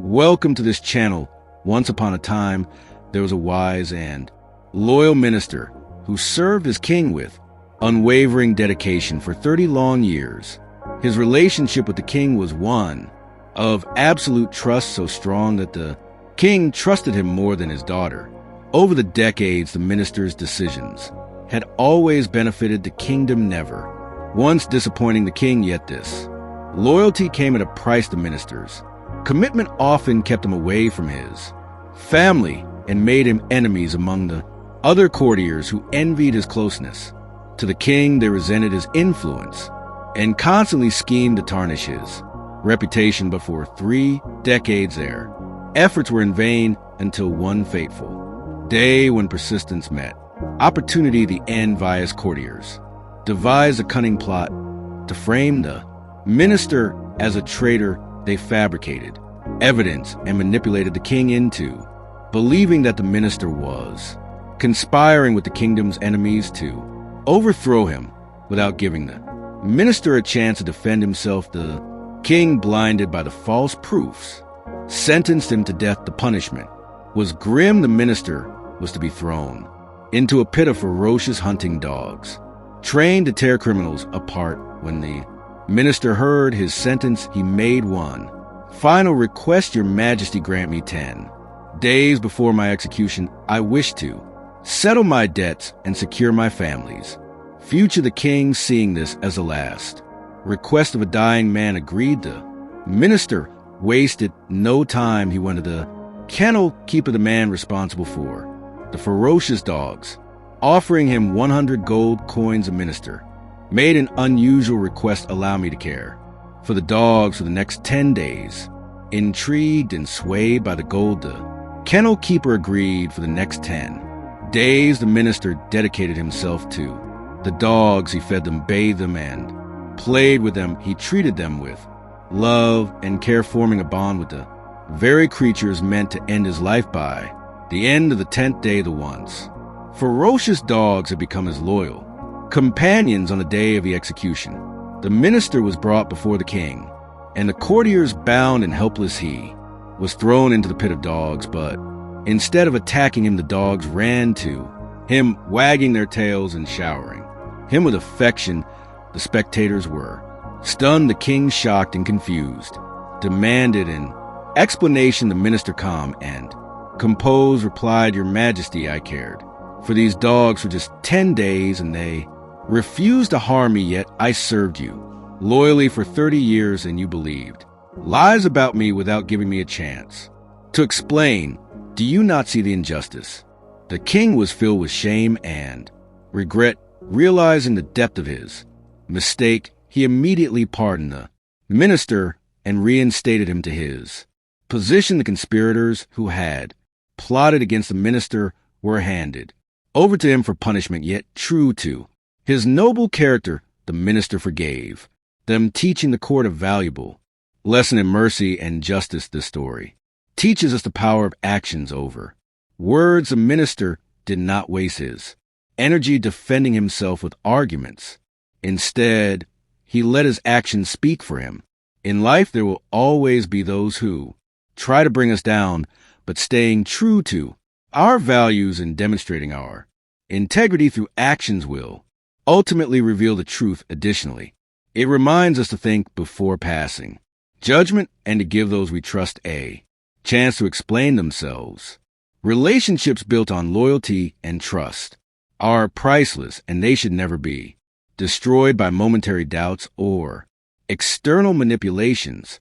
Welcome to this channel. Once upon a time, there was a wise and loyal minister who served his king with unwavering dedication for 30 long years. His relationship with the king was one of absolute trust, so strong that the king trusted him more than his daughter. Over the decades, the minister's decisions had always benefited the kingdom, never once disappointing the king. Yet this loyalty came at a price. The minister's commitment often kept him away from his family and made him enemies among the other courtiers who envied his closeness. To the king, they resented his influence and constantly schemed to tarnish his reputation. But for 3 decades their efforts were in vain until one fateful day when persistence met opportunity. The envious courtiers devised a cunning plot to frame the minister as a traitor. They fabricated evidence and manipulated the king into believing that the minister was conspiring with the kingdom's enemies to overthrow him. Without giving the minister a chance to defend himself, the king, blinded by the false proofs, sentenced him to death. The punishment was grim. The minister was to be thrown into a pit of ferocious hunting dogs, trained to tear criminals apart. When the minister heard his sentence, he made one final request. Your Majesty, grant me 10 days before my execution. I wish to settle my debts and secure my family's future. The king, seeing this as the last request of a dying man, agreed. The minister wasted no time. He went to the kennel keeper, the man responsible for the ferocious dogs, offering him 100 gold coins. The minister made an unusual request: allow me to care for the dogs for the next 10 days. Intrigued and swayed by the gold, the kennel keeper agreed. For the next 10 days, the minister dedicated himself to the dogs. He fed them, bathed them, and played with them. He treated them with love and care, forming a bond with the very creatures meant to end his life. By the end of the 10th day, the once ferocious dogs had become his loyal companions. On the day of the execution, the minister was brought before the king, and the courtiers, bound and helpless, he was thrown into the pit of dogs. But instead of attacking him, the dogs ran to him, wagging their tails and showering him with affection. The spectators were stunned. The king, shocked and confused, demanded an explanation. The minister, calm and composed, replied, Your Majesty, I cared for these dogs for just 10 days, and they refused to harm me. Yet I served you loyally for 30 years, and you believed lies about me without giving me a chance to explain. Do you not see the injustice? The king was filled with shame and regret. Realizing the depth of his mistake, he immediately pardoned the minister and reinstated him to his position. The conspirators who had plotted against the minister were handed over to him for punishment, yet true to his noble character, the minister forgave them, teaching the court a valuable lesson in mercy and justice. This story teaches us the power of actions over words. The minister did not waste his energy defending himself with arguments. Instead, he let his actions speak for him. In life, there will always be those who try to bring us down, but staying true to our values and demonstrating our integrity through actions will ultimately reveal the truth. Additionally, it reminds us to think before passing judgment and to give those we trust a chance to explain themselves. Relationships built on loyalty and trust are priceless, and they should never be destroyed by momentary doubts or external manipulations.